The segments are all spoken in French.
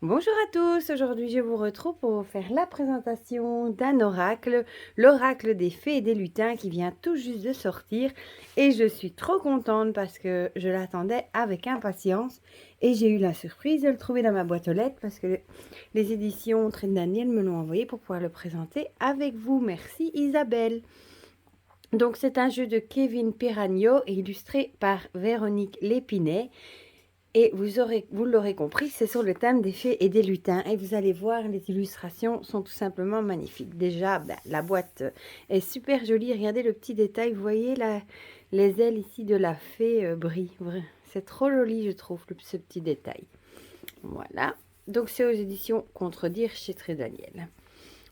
Bonjour à tous, aujourd'hui je vous retrouve pour vous faire la présentation d'un oracle, l'oracle des fées et des lutins qui vient tout juste de sortir et je suis trop contente parce que je l'attendais avec impatience et j'ai eu la surprise de le trouver dans ma boîte aux lettres parce que les éditions Trait Daniel me l'ont envoyé pour pouvoir le présenter avec vous. Merci Isabelle. Donc c'est un jeu de Kevin Piragno et illustré par Véronique Lépinet. Et vous l'aurez compris, c'est sur le thème des fées et des lutins. Et vous allez voir, les illustrations sont tout simplement magnifiques. Déjà, la boîte est super jolie. Regardez le petit détail. Vous voyez les ailes ici de la fée brillent. C'est trop joli, je trouve, ce petit détail. Voilà. Donc, c'est aux éditions Contredire chez Trait Daniel.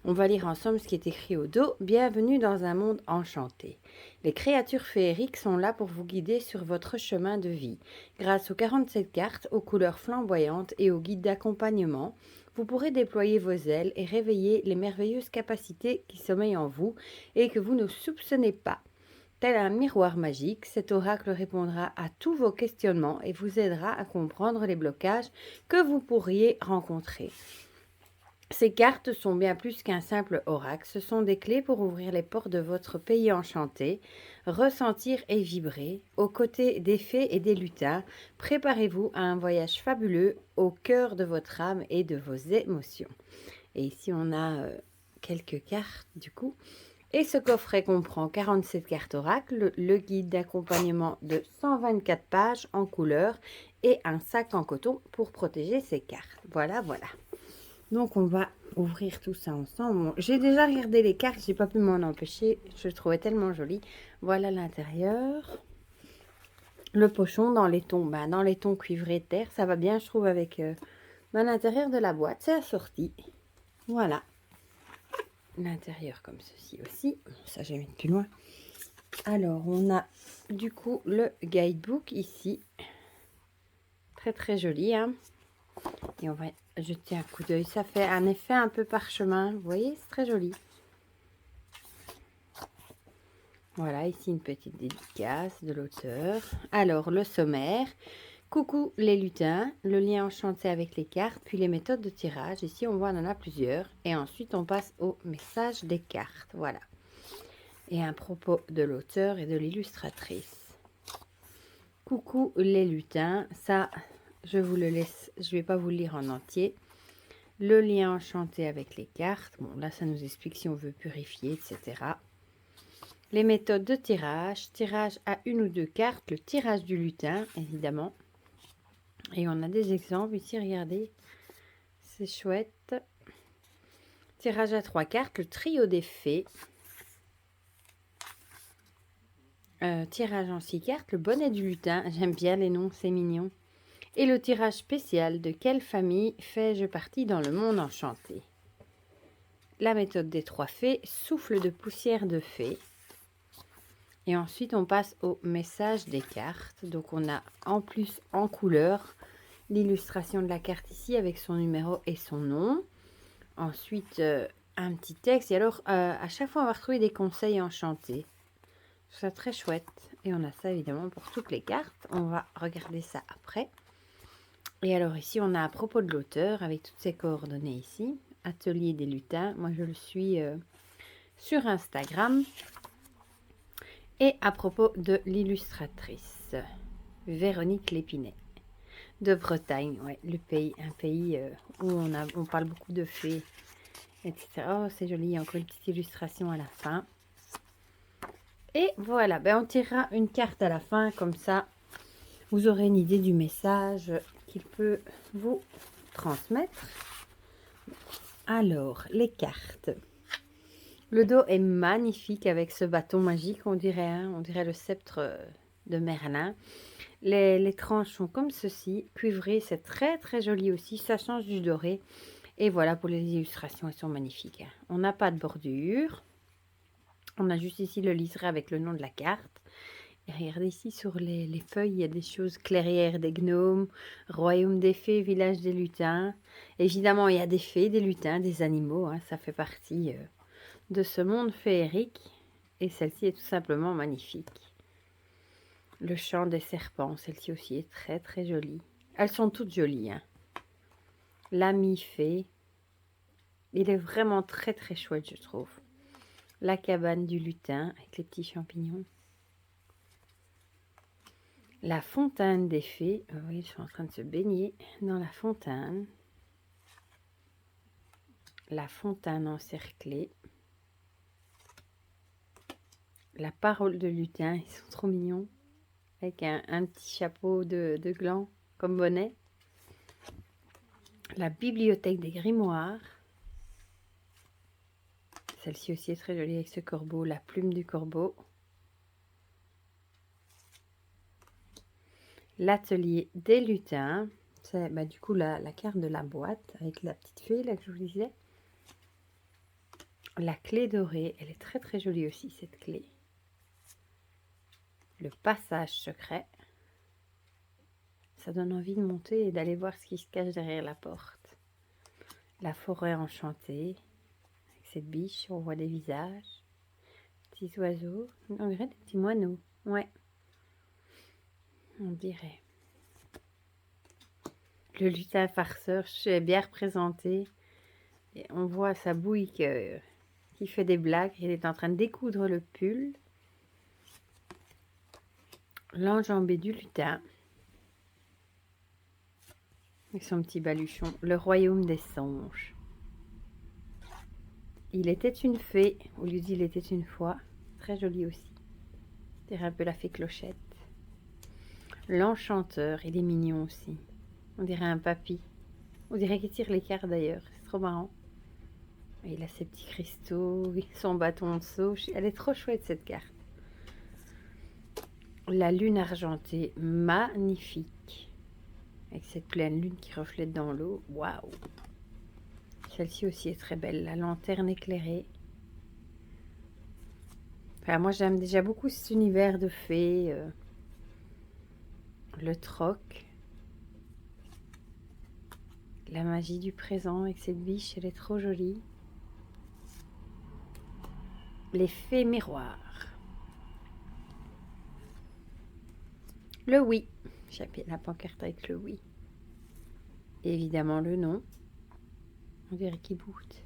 On va lire ensemble ce qui est écrit au dos. Bienvenue dans un monde enchanté. Les créatures féeriques sont là pour vous guider sur votre chemin de vie. Grâce aux 47 cartes, aux couleurs flamboyantes et aux guides d'accompagnement, vous pourrez déployer vos ailes et réveiller les merveilleuses capacités qui sommeillent en vous et que vous ne soupçonnez pas. Tel un miroir magique, cet oracle répondra à tous vos questionnements et vous aidera à comprendre les blocages que vous pourriez rencontrer. Ces cartes sont bien plus qu'un simple oracle, ce sont des clés pour ouvrir les portes de votre pays enchanté, ressentir et vibrer. Aux côtés des fées et des lutins, préparez-vous à un voyage fabuleux au cœur de votre âme et de vos émotions. Et ici on a quelques cartes du coup. Et ce coffret comprend 47 cartes oracles, le guide d'accompagnement de 124 pages en couleur et un sac en coton pour protéger ces cartes. Voilà, voilà. Donc, on va ouvrir tout ça ensemble. J'ai déjà regardé les cartes, j'ai pas pu m'en empêcher. Je le trouvais tellement joli. Voilà l'intérieur. Le pochon dans les tons cuivrés de terre. Ça va bien, je trouve, avec l'intérieur de la boîte. C'est assorti. Voilà. L'intérieur comme ceci aussi. Ça, je vais mettre plus loin. Alors, on a du coup le guidebook ici. Très, très joli, hein. Et on va jeter un coup d'œil. Ça fait un effet un peu parchemin. Vous voyez, c'est très joli. Voilà, ici une petite dédicace de l'auteur. Alors, le sommaire. Coucou les lutins, le lien enchanté avec les cartes, puis les méthodes de tirage. Ici, on voit, on en a plusieurs. Et ensuite, on passe au message des cartes. Voilà. Et un propos de l'auteur et de l'illustratrice. Coucou les lutins. Ça, je vous le laisse. Je ne vais pas vous le lire en entier. Le lien enchanté avec les cartes. Bon, là, ça nous explique si on veut purifier, etc. Les méthodes de tirage. Tirage à une ou deux cartes. Le tirage du lutin, évidemment. Et on a des exemples ici, regardez. C'est chouette. Tirage à 3 cartes. Le trio des fées. Tirage en 6 cartes. Le bonnet du lutin. J'aime bien les noms, c'est mignon. Et le tirage spécial. De quelle famille fais-je partie dans le monde enchanté? La méthode des 3 fées. Souffle de poussière de fées. Et ensuite, on passe au message des cartes. Donc, on a en plus en couleur l'illustration de la carte ici avec son numéro et son nom. Ensuite, un petit texte. Et alors, à chaque fois, on va retrouver des conseils enchantés. Je trouve ça très chouette. Et on a ça évidemment pour toutes les cartes. On va regarder ça après. Et alors ici, on a à propos de l'auteur avec toutes ses coordonnées ici. Atelier des lutins. Moi, je le suis sur Instagram. Et à propos de l'illustratrice, Véronique Lépinet, de Bretagne, ouais, le pays, un pays où on parle beaucoup de fées, etc. Oh, c'est joli, il y a encore une petite illustration à la fin. Et voilà, on tirera une carte à la fin, comme ça, vous aurez une idée du message qu'il peut vous transmettre. Alors, les cartes. Le dos est magnifique avec ce bâton magique, on dirait, hein, on dirait le sceptre de Merlin. Les tranches sont comme ceci, cuivrées, c'est très très joli aussi, ça change du doré. Et voilà pour les illustrations, elles sont magnifiques. On n'a pas de bordure, on a juste ici le liseré avec le nom de la carte. Et regardez ici sur les feuilles, il y a des choses: clairière des gnomes, royaume des fées, village des lutins. Évidemment, il y a des fées, des lutins, des animaux, hein, ça fait partie de ce monde féerique. Et celle-ci est tout simplement magnifique. Le chant des serpents, celle-ci aussi est très très jolie. Elles sont toutes jolies, hein. l'ami fée. Il est vraiment très très chouette, je trouve. La cabane du lutin avec les petits champignons. La fontaine des fées. Oui, ils sont en train de se baigner dans la fontaine. La fontaine encerclée. La parole de lutin, ils sont trop mignons. Avec un petit chapeau de gland comme bonnet. La bibliothèque des grimoires. Celle-ci aussi est très jolie avec ce corbeau, la plume du corbeau. L'atelier des lutins. C'est du coup la carte de la boîte avec la petite fée là que je vous disais. La clé dorée, elle est très très jolie aussi cette clé. Le passage secret. Ça donne envie de monter et d'aller voir ce qui se cache derrière la porte. La forêt enchantée. Avec cette biche, on voit des visages. Petits oiseaux. On dirait des petits moineaux. Ouais. On dirait. Le lutin farceur, je suis bien représenté. Et on voit sa bouille qui fait des blagues. Il est en train de découdre le pull. L'enjambé du lutin. Avec son petit baluchon. Le royaume des songes. Il était une fée. Au lieu d'il était une fois. Très joli aussi. C'est un peu la fée Clochette. L'enchanteur. Il est mignon aussi. On dirait un papy. On dirait qu'il tire les cartes d'ailleurs. C'est trop marrant. Et il a ses petits cristaux. Son bâton de saut. Elle est trop chouette cette carte. La lune argentée. Magnifique. Avec cette pleine lune qui reflète dans l'eau. Waouh! Celle-ci aussi est très belle. La lanterne éclairée. Enfin, moi, j'aime déjà beaucoup cet univers de fées. Le troc. La magie du présent avec cette biche, elle est trop jolie. Les fées miroirs. Le oui. J'ai la pancarte avec le oui. Et évidemment le non. On dirait qu'il boute.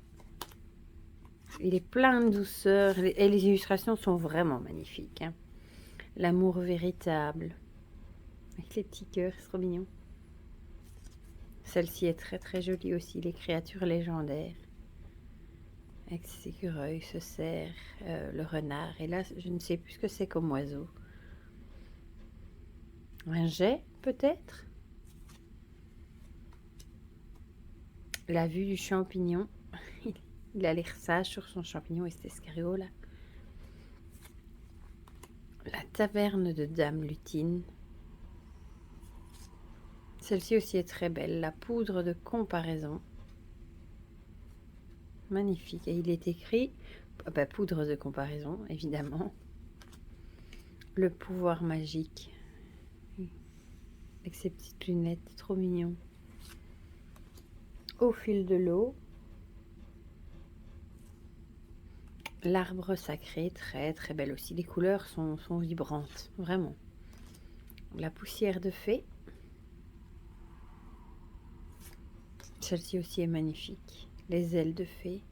Il est plein de douceur. Et les illustrations sont vraiment magnifiques. Hein. L'amour véritable. Avec les petits cœurs, c'est trop mignon. Celle-ci est très très jolie aussi. Les créatures légendaires. Avec ses écureuils, ce cerf, le renard. Et là, je ne sais plus ce que c'est comme oiseau. Un jet, peut-être. La vue du champignon. Il a l'air sage sur son champignon et cet escargot là. La taverne de Dame Lutine. Celle-ci aussi est très belle. La poudre de comparaison. Magnifique. Et il est écrit, poudre de comparaison, évidemment. Le pouvoir magique. Avec ses petites lunettes, trop mignon. Au fil de l'eau. L'arbre sacré, très très belle aussi. Les couleurs sont vibrantes, vraiment. La poussière de fée. Celle-ci aussi est magnifique. Les ailes de fée.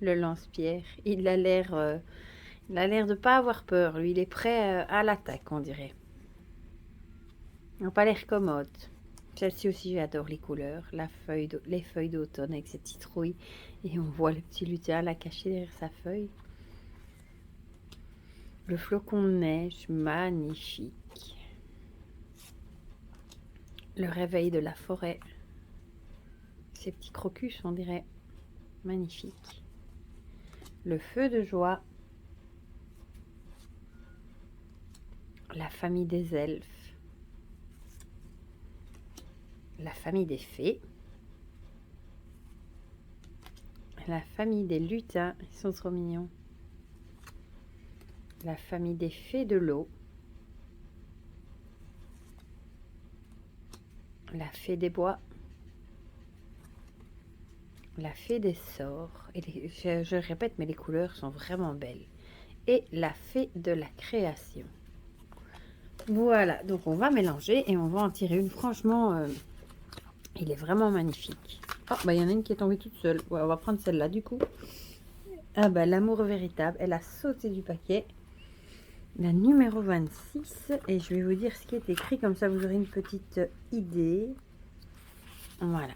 Le lance-pierre. Il a l'air de pas avoir peur. Lui, il est prêt à l'attaque, on dirait. Il n'a pas l'air commode. Celle-ci aussi, j'adore les couleurs. Les feuilles d'automne avec cette citrouille. Et on voit le petit lutin la cacher derrière sa feuille. Le flocon de neige, magnifique. Le réveil de la forêt. Ces petits crocus, on dirait. Magnifique. Le feu de joie. La famille des elfes. La famille des fées. La famille des lutins. Ils sont trop mignons. La famille des fées de l'eau. La fée des bois. La fée des sorts. Et je répète, mais les couleurs sont vraiment belles. Et la fée de la création. Voilà, donc on va mélanger et on va en tirer une. Franchement, il est vraiment magnifique. Oh, bah il y en a une qui est tombée toute seule. Ouais, on va prendre celle-là du coup. Ah bah l'amour véritable, elle a sauté du paquet. La numéro 26. Et je vais vous dire ce qui est écrit, comme ça vous aurez une petite idée. Voilà.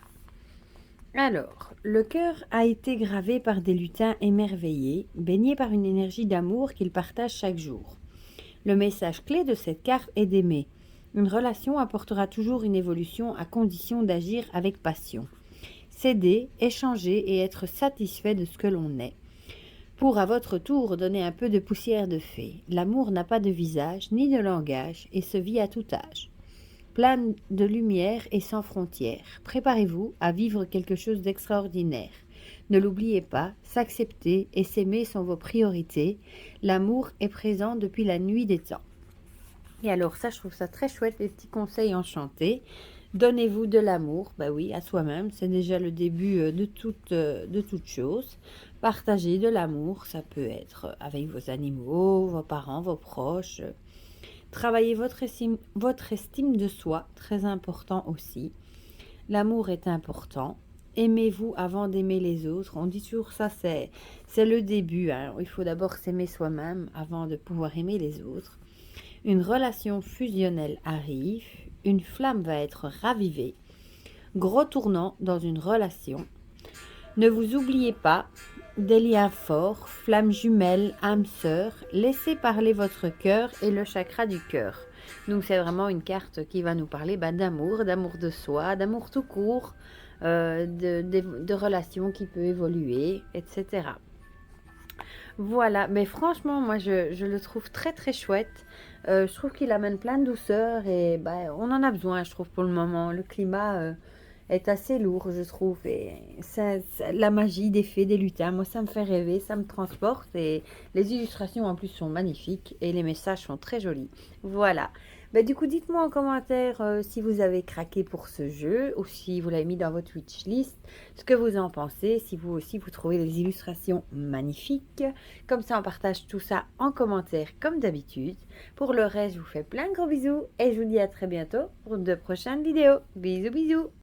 Alors, le cœur a été gravé par des lutins émerveillés, baignés par une énergie d'amour qu'ils partagent chaque jour. Le message clé de cette carte est d'aimer. Une relation apportera toujours une évolution à condition d'agir avec passion. S'aider, échanger et être satisfait de ce que l'on est. Pour à votre tour donner un peu de poussière de fée. L'amour n'a pas de visage ni de langage et se vit à tout âge. Plein de lumière et sans frontières. Préparez-vous à vivre quelque chose d'extraordinaire. Ne l'oubliez pas, s'accepter et s'aimer sont vos priorités. L'amour est présent depuis la nuit des temps. Et alors ça, je trouve ça très chouette, les petits conseils enchantés. Donnez-vous de l'amour, bah oui, à soi-même, c'est déjà le début de toute chose. Partagez de l'amour, ça peut être avec vos animaux, vos parents, vos proches. Travaillez votre estime de soi, très important aussi. L'amour est important. Aimez-vous avant d'aimer les autres. On dit toujours ça, c'est le début. Hein. Il faut d'abord s'aimer soi-même avant de pouvoir aimer les autres. Une relation fusionnelle arrive. Une flamme va être ravivée. Gros tournant dans une relation. Ne vous oubliez pas, des liens forts, flammes jumelles, âmes sœurs, laissez parler votre cœur et le chakra du cœur. Donc c'est vraiment une carte qui va nous parler d'amour, d'amour de soi, d'amour tout court, de relations qui peuvent évoluer, etc. Voilà, mais franchement, moi je le trouve très très chouette. Je trouve qu'il amène plein de douceur et bah, on en a besoin, je trouve, pour le moment. Le climat est assez lourd, je trouve. Et la magie des fées, des lutins, moi ça me fait rêver, ça me transporte. Et les illustrations en plus sont magnifiques et les messages sont très jolis. Voilà. Bah, du coup, dites-moi en commentaire si vous avez craqué pour ce jeu ou si vous l'avez mis dans votre wishlist, ce que vous en pensez, si vous aussi vous trouvez les illustrations magnifiques. Comme ça, on partage tout ça en commentaire comme d'habitude. Pour le reste, je vous fais plein de gros bisous et je vous dis à très bientôt pour de prochaines vidéos. Bisous, bisous!